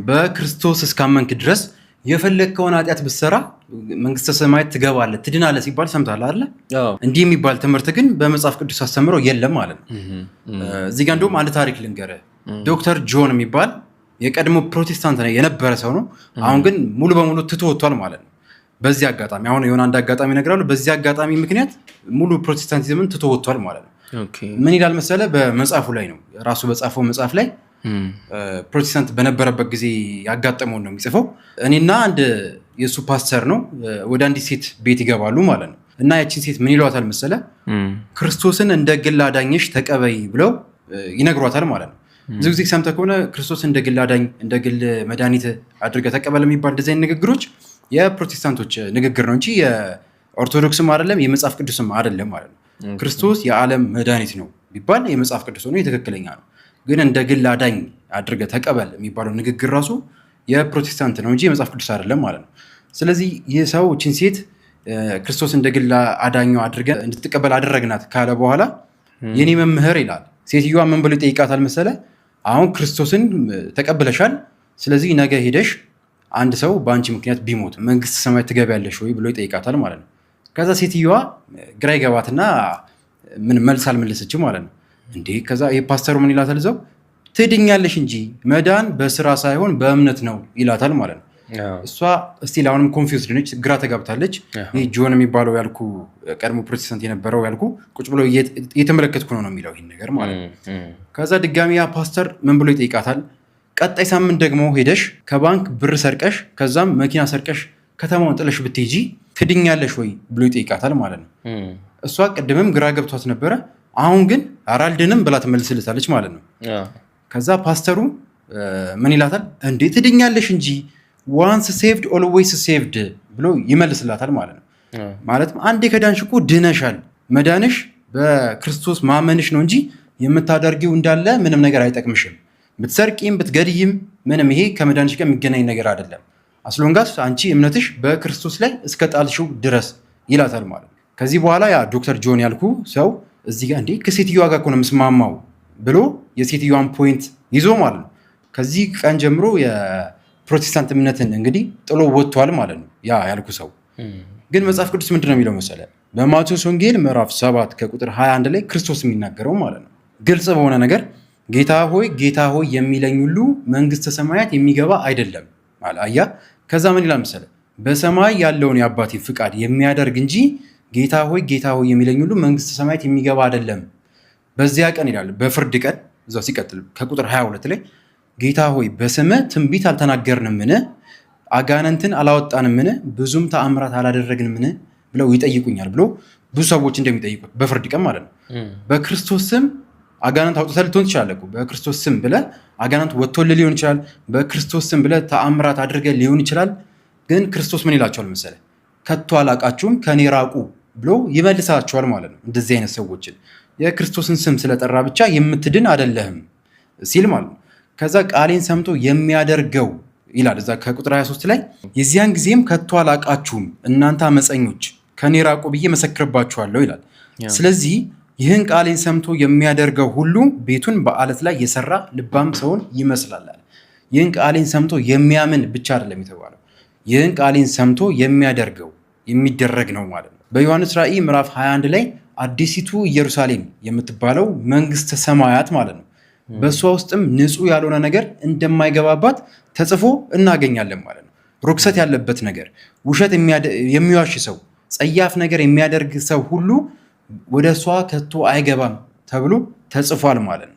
በክርስቶስ እስካመንክ ድረስ የፈለግከውን ኃጢአት ብትሰራ መንግስተ ሰማያት ትገባለህ ትድናለህ ሲባል ሰምተሃል አይደል? እንዲህ የሚባል ትምህርት ግን በመጽሐፍ ቅዱስ አስተምረው የለም ማለት ነው። እዚህ ጋር እንደውም አንድ ታሪክ ልንገርህ። ዶክተር ጆን የሚባል የቀድሞ ፕሮቴስታንት የነበረ ሰው ነው። አሁን ግን ሙሉ በሙሉ ትቶ ወጥቷል ማለት ነው። በዚህ አጋጣሚ አሁን የሆነ አንድ አጋጣሚ እነግራለሁ። በዚህ አጋጣሚ ምክንያት ሙሉ ፕሮቴስታንቲዝምን ትቶ ወጥቷል ማለት ነው። ምን ይላል መሰለህ? በመጽሐፉ ላይ ነው ራሱ በጻፈው መጽሐፍ ላይ ፕሮቴስታንት በነበረበት ጊዜ ያጋጠመውን ነው የሚጽፈው። እኔና አንድ የሱ ፓስተር ነው ወደ አንዲት ሴት ቤት ይገባሉ ማለት ነው። እና ያቺን ሴት ምን ይሏታል መሰለህ? ክርስቶስን እንደ ግል አዳኝሽ ተቀበይ ብለው ይነግሯታል ማለት ነው። ብዙ ጊዜ ሰምተህ ከሆነ ክርስቶስ እንደ ግል አዳኝ እንደ ግል መድኃኒት አድርገህ ተቀበል የሚባል እንደዚህ አይነት ንግግሮች የፕሮቴስታንቶች ንግግር ነው እንጂ የኦርቶዶክስም አይደለም የመጽሐፍ ቅዱስም አይደለም ማለት ነው። ክርስቶስ የዓለም መድኃኒት ነው ቢባል የመጽሐፍ ቅዱስ ነው፣ የትክክለኛ ነው። ግን እንደ ግል አዳኝ አድርገህ ተቀበል የሚባለው ንግግር ራሱ የፕሮቴስታንት ነው እንጂ የመጽሐፍ ቅዱስ አይደለም ማለት ነው። ስለዚህ ይህ ሰው እችን ሴት ክርስቶስ እንደ ግል አዳኙ አድርገህ እንድትቀበል አደረግናት ካለ በኋላ የኔ መምህር ይላል። ሴትዮዋ ምን ብሎ ይጠይቃታል መሰለ? አሁን ክርስቶስን ተቀብለሻል፣ ስለዚህ ነገ ሄደሽ አንድ ሰው በአንቺ ምክንያት ቢሞት መንግስት ሰማይ ትገቢያለሽ ወይ ብሎ ይጠይቃታል ማለት ነው። ከዛ ሴትዮዋ ግራ ይገባትና ምን መልስ አልመለሰችም ማለት ነው። እንዴ ከዛ የፓስተሩ ምን ይላታል? እዛው ትድኛለሽ እንጂ መዳን በስራ ሳይሆን በእምነት ነው ይላታል ማለት ነው። እሷ እስቲል አሁንም ኮንፊውዝድ ነች፣ ግራ ተጋብታለች። ይህ ጆን የሚባለው ያልኩ ቀድሞ ፕሮቴስታንት የነበረው ያልኩ ቁጭ ብሎ እየተመለከትኩ ነው የሚለው ይህን ነገር ማለት ነው። ከዛ ድጋሚ ያ ፓስተር ምን ብሎ ይጠይቃታል? ቀጣይ ሳምንት ደግሞ ሄደሽ ከባንክ ብር ሰርቀሽ ከዛም መኪና ሰርቀሽ ከተማውን ጥለሽ ብትሄጂ ትድኛለሽ ወይ ብሎ ይጠይቃታል ማለት ነው። እሷ ቅድምም ግራ ገብቷት ነበረ። አሁን ግን አራልድንም ብላ ትመልስልታለች ማለት ነው። ከዛ ፓስተሩ ምን ይላታል? እንዴ ትድኛለሽ እንጂ ዋንስ ሴቭድ ኦልዌይስ ሴቭድ ብሎ ይመልስላታል ማለት ነው። ማለትም አንዴ ከዳንሽ እኮ ድነሻል። መዳንሽ በክርስቶስ ማመንሽ ነው እንጂ የምታደርጊው እንዳለ ምንም ነገር አይጠቅምሽም። ብትሰርቂም ብትገድይም ምንም ይሄ ከመዳንሽ ጋር የሚገናኝ ነገር አይደለም። አስሎንጋስ አንቺ እምነትሽ በክርስቶስ ላይ እስከ ጣልሽው ድረስ ይላታል ማለት ነው። ከዚህ በኋላ ያ ዶክተር ጆን ያልኩ ሰው እዚህ ጋር እንዴ ከሴትዮዋ ጋር እኮ ነው የምስማማው ብሎ የሴትዮዋን ፖይንት ይዞ ማለት ነው ከዚህ ቀን ጀምሮ የፕሮቴስታንት እምነትን እንግዲህ ጥሎ ወጥቷል ማለት ነው ያ ያልኩ ሰው። ግን መጽሐፍ ቅዱስ ምንድን ነው የሚለው መሰለ? በማቴዎስ ወንጌል ምዕራፍ 7 ከቁጥር 21 ላይ ክርስቶስ የሚናገረው ማለት ነው ግልጽ በሆነ ነገር ጌታ ሆይ የሚለኝ ሁሉ መንግስተ ሰማያት የሚገባ አይደለም ማለት አያ። ከዛ ምን ይላል መሰለ? በሰማይ ያለውን የአባቴን ፍቃድ የሚያደርግ እንጂ ጌታ ሆይ የሚለኝ ሁሉ መንግስተ ሰማያት የሚገባ አይደለም። በዚያ ቀን ይላል በፍርድ ቀን እዛው ሲቀጥል ከቁጥር 22 ላይ ጌታ ሆይ በስምህ ትንቢት አልተናገርንምን? አጋንንትን አላወጣንምን? ብዙም ተአምራት አላደረግንምን? ብለው ይጠይቁኛል ብሎ ብዙ ሰዎች እንደሚጠይቁት በፍርድ ቀን ማለት ነው። በክርስቶስ ስም አጋንንት አውጥተህ ልትሆን ትችላለህ። በክርስቶስ ስም ብለህ አጋንንት ወጥቶልህ ሊሆን ይችላል። በክርስቶስ ስም ብለህ ተአምራት አድርገህ ሊሆን ይችላል። ግን ክርስቶስ ምን ይላቸዋል መሰለህ? ከቶ አላቃችሁም ከኔ ራቁ ብሎ ይመልሳቸዋል ማለት ነው። እንደዚህ አይነት ሰዎችን የክርስቶስን ስም ስለጠራ ብቻ የምትድን አይደለህም ሲል ማለት ነው። ከዛ ቃሌን ሰምቶ የሚያደርገው ይላል እዛ ከቁጥር 23 ላይ የዚያን ጊዜም ከቶ አላቃችሁም እናንተ አመፀኞች ከኔ ራቁ ብዬ መሰክርባችኋለሁ ይላል። ስለዚህ ይህን ቃሌን ሰምቶ የሚያደርገው ሁሉ ቤቱን በአለት ላይ የሰራ ልባም ሰውን ይመስላል። ይህን ቃሌን ሰምቶ የሚያምን ብቻ አይደለም የተባለው፣ ይህን ቃሌን ሰምቶ የሚያደርገው የሚደረግ ነው ማለት ነው። በዮሐንስ ራእይ ምዕራፍ 21 ላይ አዲሲቱ ኢየሩሳሌም የምትባለው መንግስተ ሰማያት ማለት ነው በእሷ ውስጥም ንጹህ ያልሆነ ነገር እንደማይገባባት ተጽፎ እናገኛለን ማለት ነው። ርኩሰት ያለበት ነገር፣ ውሸት የሚዋሽ ሰው፣ ጸያፍ ነገር የሚያደርግ ሰው ሁሉ ወደ እሷ ከቶ አይገባም ተብሎ ተጽፏል ማለት ነው።